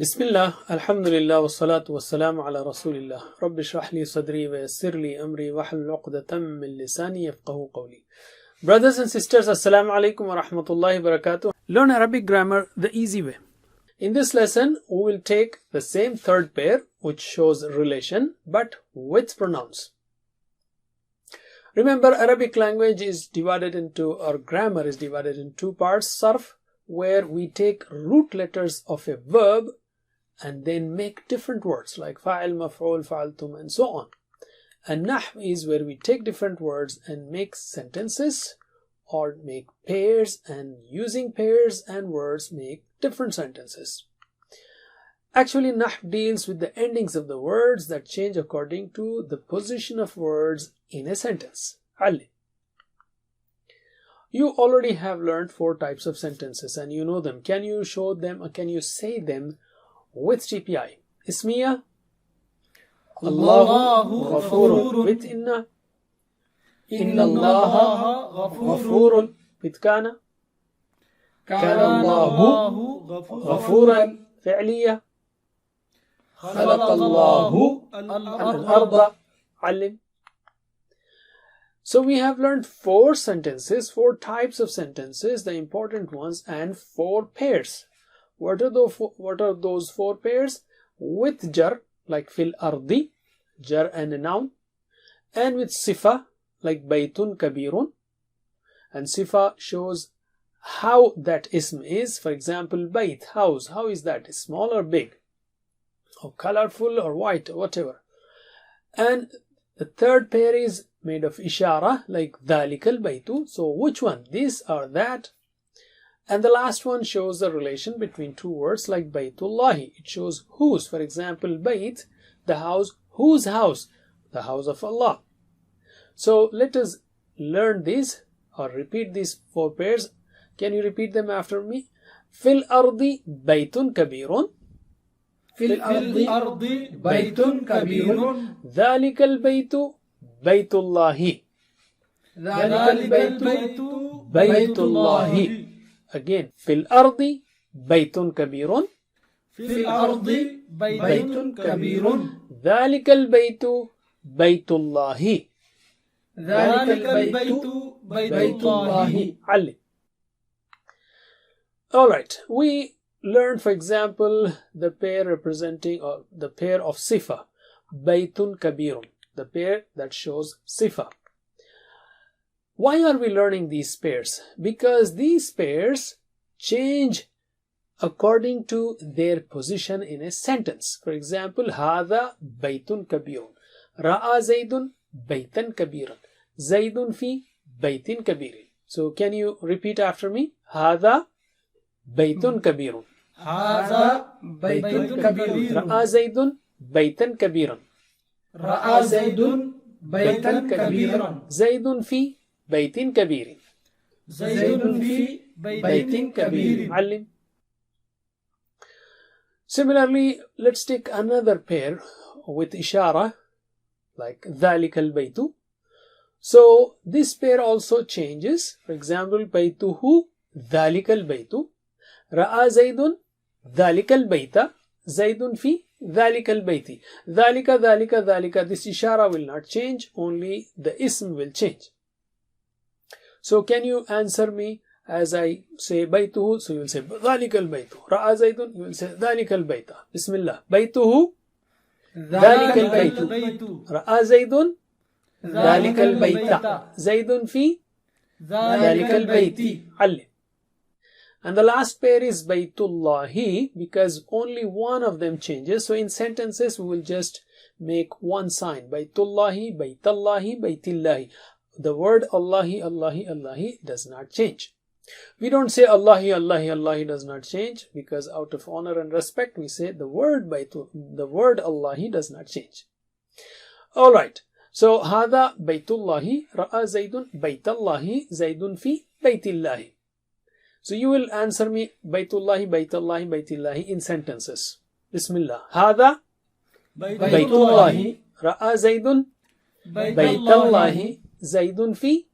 Bismillah, alhamdulillah, wassalatu wassalamu ala rasulillah. Rabbi shrah li sadri wa yassir li amri wahlul uqdatam min lisani yafqahu qawli. Brothers and sisters, assalamu alaikum wa rahmatullahi wa barakatuh. Learn Arabic grammar the easy way. In this lesson, we will take the same third pair which shows relation but with pronouns. Remember, Arabic language is divided into, or grammar is divided in two parts. Sarf, where we take root letters of a verb and then make different words like fa'il, maf'ul, fa'altum, and so on. And nahw is where we take different words and make sentences or make pairs, and using pairs and words make different sentences. Actually, nahw deals with the endings of the words that change according to the position of words in a sentence. Ali. You already have learned 4 types of sentences and you know them. Can you show them or can you say them with TPI? Ismiya, Allahu Ghafurun. With inna, Inna Allaha Ghafurun. With kana, Kana Allahu Ghafuran. Fi'liya, Khalaqa Allahu al-arda. Alim. So we have learned 4 sentences, 4 types of sentences, the important ones, and 4 pairs. What are those 4 pairs? With jar, like fil ardi, jar and a noun, and with sifa, like baytun kabirun, and sifa shows how that ism is. For example, bayt, house, how is that? Small or big, or colorful or white, or whatever. And the third pair is made of ishara, like dhalikal baytu. So which one? This or that? And the last one shows the relation between 2 words like baytullahi. It shows whose. For example, bayt, the house. Whose house? The house of Allah. So let us learn these or repeat these 4 pairs. Can you repeat them after me? Fil ardi baytun kabirun. Fil ardi baytun kabirun. Dhalikal baytu baytullahi. Dhalikal baytu baytullahi. Again, fil ardi baytun kabirun. Fil ardi baytun kabirun. Dhalikal baytu baytullahi. Dhalikal baytu baytullahi. Ali. Alright, we learned, for example, the pair representing, or the pair of sifa, baytun kabirun, the pair that shows sifa. Why are we learning these pairs? Because these pairs change according to their position in a sentence. For example, Hada baytun kabirun. Ra'a Zaydun baytan kabiran. Zaydun fi baytin kabirin. So can you repeat after me? Hada baytun kabirun. Hada baytun kabirun. Ra'a Zaydun baytan kabiran. Ra'a Zaydun baytan kabiran. Zaydun fi baytin kabirin. Zaydun fi baytin kabirin. Alim. Similarly, let's take another pair with ishara, like dhalikal baytu. So this pair also changes. For example, baytuhu dhalikal baytu. Ra'a Zaydun dhalikal bayta. Zaydun fi dhalikal bayti. Dhalika, dhalika, dhalika. This ishara will not change, only the ism will change. So can you answer me as I say baytuhu? So you will say dhalikal baytu. Ra'a Zaydun, you will say dhalikal bayta. Bismillah. Baytuhu dhalikal baytu. Ra'a Zaydun dhalikal bayta. Zaydun fi dhalikal bayti. Ali. And the last pair is baytullahi, because only one of them changes. So in sentences we will just make one sign. Baytullahi, baytallahi, baytillahi. The word Allahi, Allahi, Allahi does not change. We don't say Allahi, Allahi, Allahi does not change, because out of honor and respect we say the word Allahi does not change. Alright. So Hada baytullahi, Ra'a Zaydun baytallahi, Zaydun fi baytillahi. So you will answer me baytullahi, baytallahi, baytillahi in sentences. Bismillah. Hada baytullahi, Ra'a Zaydun baytallahi, Zaydun fi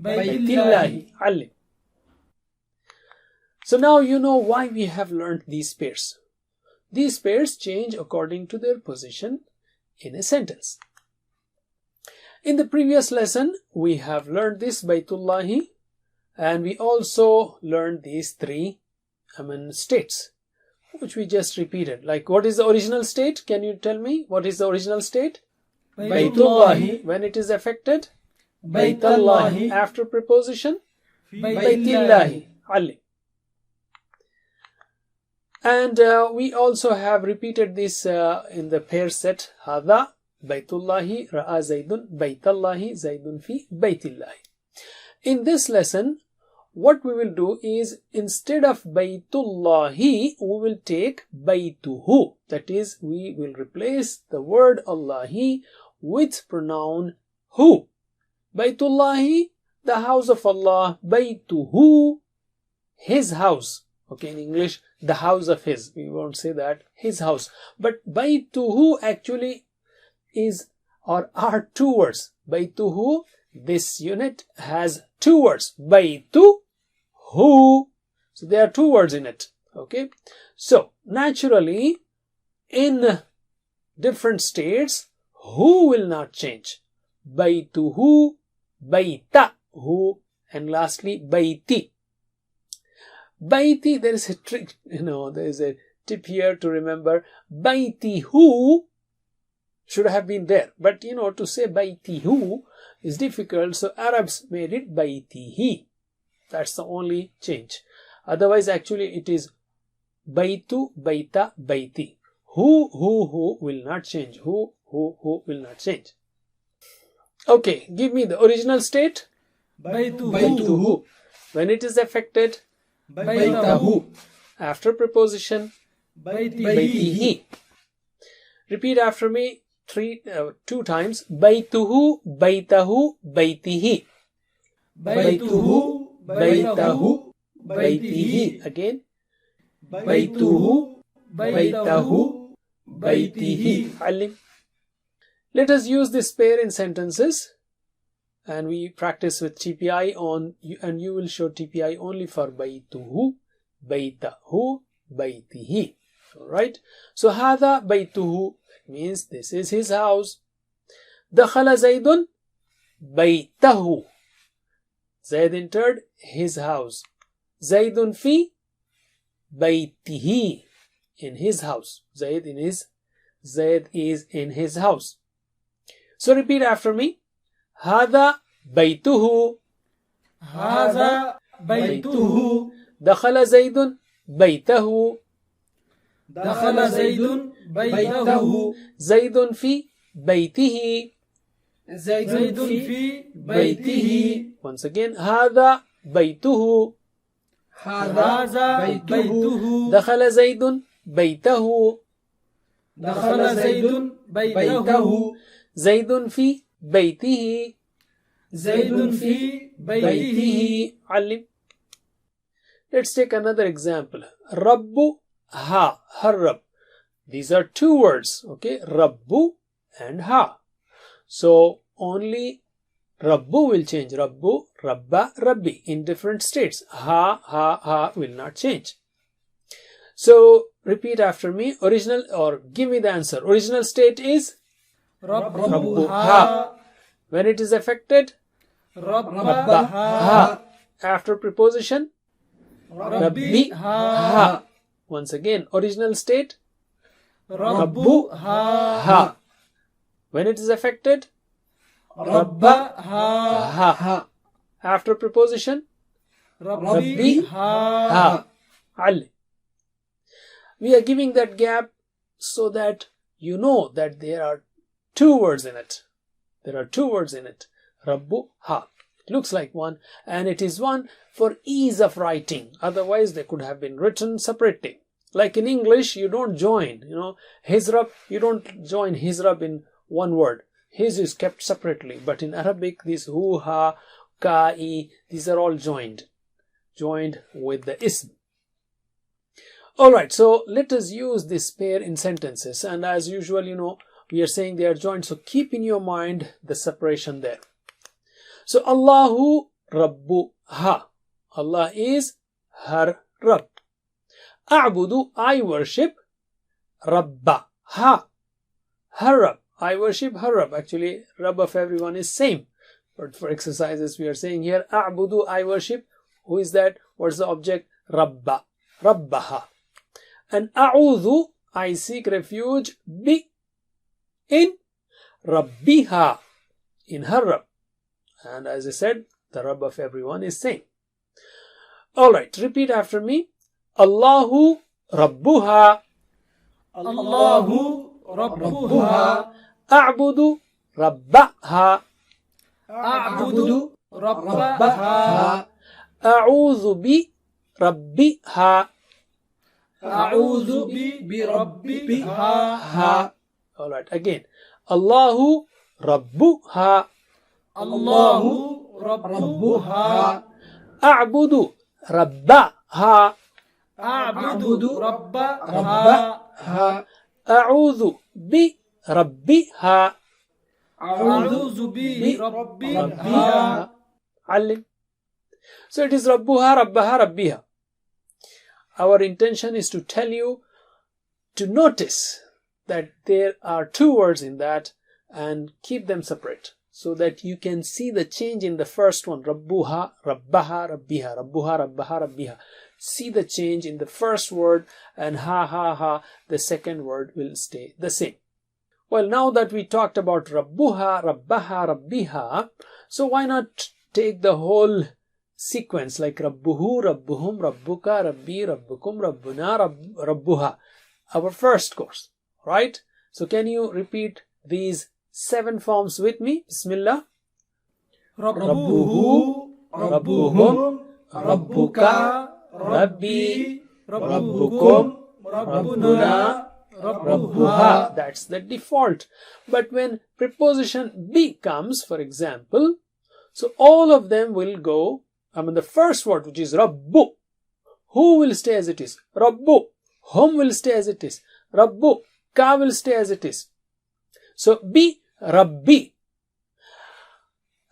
baytillahi. Alim. So now you know why we have learned these pairs. These pairs change according to their position in a sentence. In the previous lesson, we have learned this Baytullahi, and we also learned these three states, which we just repeated. Like, what is the original state? Can you tell me what is the original state? Baytullahi. When it is affected? Baytullahi. After preposition? Baytillahi. Ali. And we also have repeated this in the pair set. Hada Baytullahi Ra'a Zaydun Baytallahi Zaydun fi Baytillahi. In this lesson, what we will do is, instead of Baytullahi, we will take Baytuhu. That is, we will replace the word Allahi with pronoun hu. Baytullahi, the house of Allah. Baytuhu, his house. Okay, in English, the house of his. We won't say that, his house. But Baytuhu actually is or are two words. Baytuhu, this unit has two words. Baytuhu. So there are two words in it. Okay. So naturally, in different states, who will not change. Baytuhu, baytahu, and lastly bayti. Bayti, there is a trick, there is a tip here to remember. Baytihu should have been there, but to say Baytihu is difficult, so Arabs made it Baytihi. That's the only change. Otherwise, actually, it is Baytu, Bayta, Bayti. Who will not change. Who will not change. Okay, give me the original state. Baytuhu. When it is affected, Baytahu. After preposition, Baytihi. Repeat after me two times. Baytuhu, Baytahu, Baytihi. Baytuhu, Baytahu, Baytihi. Again. Baytuhu, Baytahu, Baytihi. Alim. Let us use this pair in sentences, and we practice with TPI on, and you will show TPI only for Baytuhu, Baytahu, Baytihi. Alright. So Hada Baytuhu means this is his house. Dakhala Zaydun Baytahu. Zayd entered his house. Zaydun fi Baytihi, in his house. Zayd is in his house. So repeat after me. Hada Baytuhu. Hada Baytuhu. Dakhala Zaydun Baytahu. Dakhala Zaydun Baytahu. Zaydun fi Baytihi. Zaydun fi Baytihi. Once again, Hada Baytuhu. Hada Baytuhu. Dakhala Zaydun Baytahu. Dakhala Zaydun Baytahu. Zaydun fi Baytihi. Zaydun fi Baytihi. Alim. Let's take another example. Rabbu ha, har Rabb. These are two words. Okay, Rabbu and ha. So only Rabbu will change. Rabbu, Rabba, Rabbi in different states. Ha will not change. So repeat after me. Original, or give me the answer. Original state is Rabbu ha. When it is affected, Rabba ha. After preposition, Rabbi ha. Once again, original state, Rabbu ha. When it is affected, Rabba ha. After preposition, Rabbi ha. Ali. We are giving that gap so that you know that there are two words in it. Rabbu ha. It looks like one, and it is one for ease of writing. Otherwise, they could have been written separately. Like in English, you don't join, his Rabb, you don't join his Rabb in one word. His is kept separately. But in Arabic, these hu, ha, ka'i, these are all joined with the ism. Alright, so let us use this pair in sentences. And as usual, we are saying they are joined. So keep in your mind the separation there. So Allahu Rabbu ha. Allah is her Rabb. A'budu, I worship. Rabba. Ha. Her Rabb. I worship her Rabb. Actually, Rabb of everyone is same. But for exercises, we are saying here, A'budu, I worship. Who is that? What's the object? Rabba. Rabbaha. And A'udhu, I seek refuge. Bi. In Rabbiha. In her Rabb. And as I said, the Rabb of everyone is same. Alright, repeat after me. Allahu Rabbuha. Allahu Rabbuha. A'budu Rabbaha. A'budu Rabbaha. A'udhu bi Rabbiha. A'udhu bi Rabbiha. Alright, again. Allahu Rabbuha. Allahu Rabbuha. A'budu Rabbaha. A'budu Rabbaha. A'udhu bi Rabbiha. A'udhu bi Rabbiha. Alim. So it is Rabbuha, Rabbaha, Rabbiha. Our intention is to tell you to notice that there are two words in that and keep them separate so that you can see the change in the first one. Rabbuha, Rabbaha, Rabbiha. Rabbuha, Rabbaha, Rabbiha. See the change in the first word, and ha, the second word will stay the same. Well, now that we talked about Rabbuha, Rabbaha, Rabbiha, so why not take the whole sequence like Rabbuhu, Rabbuhum, Rabbuka, Rabbi, Rabbukum, Rabbuna, Rabbuha, our first course, right? So can you repeat these 7 forms with me? Bismillah. Rabbuhu, Rabbuhum, Rabbuka, Rabbi, Rabbukum, Rabbuna, Rabbuha. That's the default. But when preposition be comes, for example, so all of them will go, the first word, which is Rabbu. Who will stay as it is? Rabbu. Hum will stay as it is. Rabbu. Ka will stay as it is. So be Rabbi.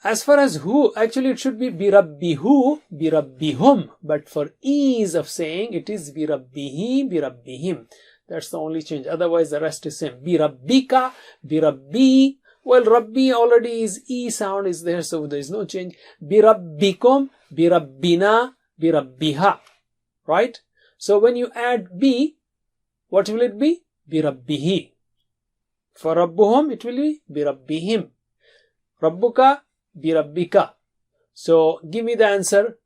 As far as who, actually it should be Rabbihu, Rabbihum. But for ease of saying, it is Rabbihi, Rabbihim. That's the only change. Otherwise, the rest is same. Rabbika, Rabbi. Well, Rabbi already is E sound is there, so there is no change. Rabbikum, Rabbina, Rabbiha. Right? So when you add B, what will it be? Rabbihi. For Rabbuhum, it will be Rabbihim. Rabbuka, Rabbika. So give me the answer.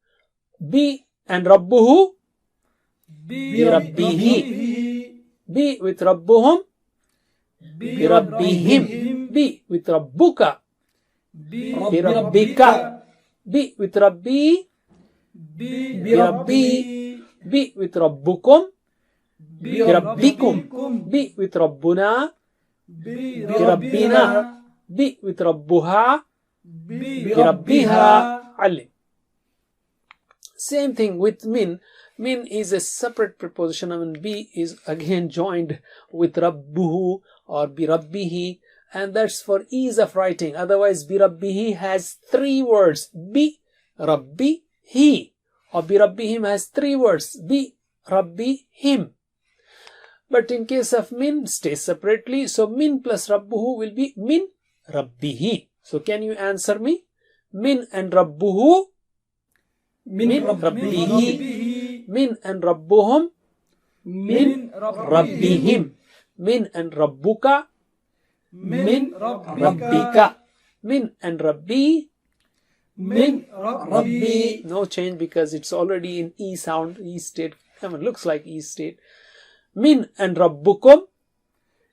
Bi and Rabbuhu, Rabbihi. Bi with Rabbuhum, Rabbihim. Bi with Rabbuka, Rabbika. Bi with Rabbi, Rabbi. Bi with Rabbukum, Rabbikum. Bi with Rabbuna, Rabbina. Bi with Rabbuha, Rabbiha. Ali. Same thing with min. Min is a separate preposition. Bi is again joined with Rabbuhu or Rabbihi, and that's for ease of writing. Otherwise, Rabbihi has 3 words. Rabbihi. Or Rabbihim has 3 words. Rabbihim. But in case of min, stays separately. So min plus Rabbuhu will be min Rabbihi. So can you answer me? Min and Rabbuhu, min Rabbihi. Min and Rabbuhum, min Rabbihim. Min and Rabbuka, min Rabbika. Min and Rabbi, min Rabbi. No change because it's already in E sound, E state. Looks like E state. Min and Rabbukum,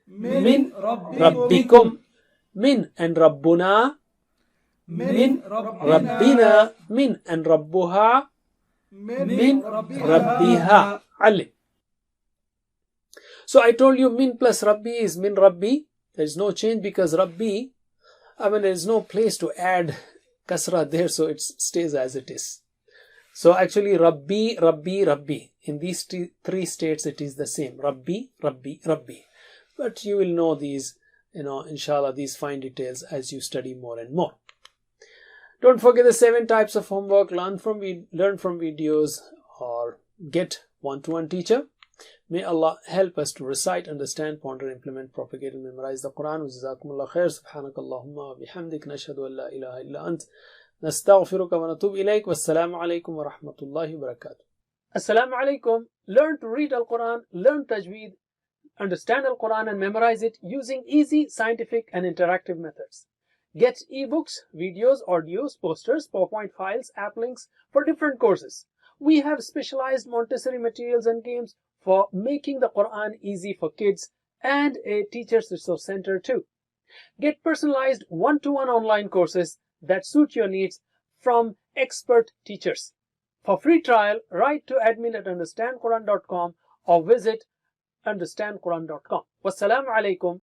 min Rabbikum. Min and Rabbuna, min Rabbina. Min and Rabbuha, min Rabbiha. Ali. So I told you min plus Rabbi is min Rabbi. There is no change because Rabbi, there is no place to add kasra there, so it stays as it is. So actually Rabbi, Rabbi, Rabbi. In these 3 states it is the same. Rabbi, Rabbi, Rabbi. But you will know these, inshallah, these fine details as you study more and more. Don't forget the 7 types of homework. Learn from videos or get one-to-one teacher. May Allah help us to recite, understand, ponder, implement, propagate, and memorize the Quran. Jazakumullah khair. Subhanakallahumma wa bihamdik. Nashhadu an la ilaha illa ant. Nastaghfiruka wa natub ilayk. Wassalamu alaikum wa rahmatullahi wa barakatuh. Assalamu alaikum. Learn to read Al-Quran, learn Tajweed, understand Al-Quran and memorize it using easy, scientific and interactive methods. Get ebooks, videos, audios, posters, PowerPoint files, app links for different courses. We have specialized Montessori materials and games for making the Quran easy for kids and a teacher's resource center too. Get personalized one-to-one online courses that suit your needs from expert teachers. For free trial, write to admin@understandquran.com or visit understandquran.com. Wassalamu alaikum